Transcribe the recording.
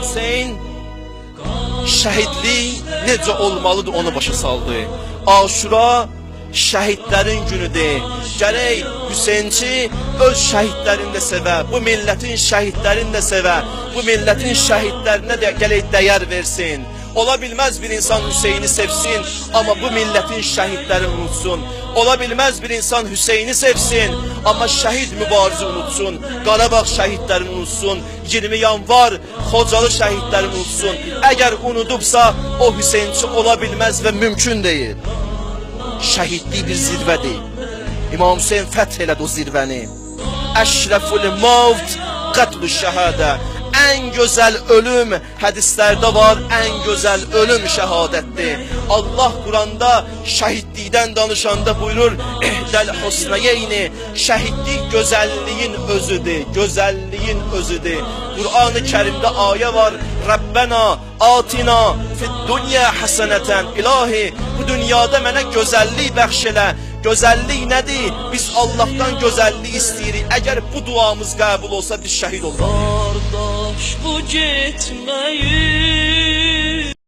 Hüseyn şəhidlik necə olmalıdır onu başa saldı. Aşura şəhidlərin günüdür. Gərək Hüseynçi öz şəhidlərini də sevə, bu millətin şəhidlərini də sevə, bu millətin şəhidlərinə də gələk dəyər versin. Ola bilməz bir insan Hüseyni sevsin, amma bu millətin şəhidlərini unutsun. Ola bilməz bir insan Hüseyni sevsin, amma şəhid mübarizə unutsun. Qarabağ şəhidlərini unutsun, 20 yanvar Xocalı şəhidlərini unutsun. Əgər unudubsa, o Hüseynçi ola bilməz və mümkün deyil. Şəhidlik bir zirvədir. İmam Hüseyn fəth elədi o zirvəni. Əşrəful mavt qətl-ü şəhadə. En güzel ölüm hadislerde var, en güzel ölüm şehadettir. Allah Kur'an'da şehitlikten danışanda buyurur, ehdel husneyeyni, şehitlik güzelliğin özüdür, güzelliğin özüdür. Kur'an-ı Kerim'de ayet var, Rabbena atina fid dünya haseneten, ilahi bu dünyada mənə güzelliği bəxş Güzellik nedir? Biz Allah'tan güzelliği isteyirik. Eğer bu duamız kabul olsa biz şehit oluruz. Kardeş bu gitmeyi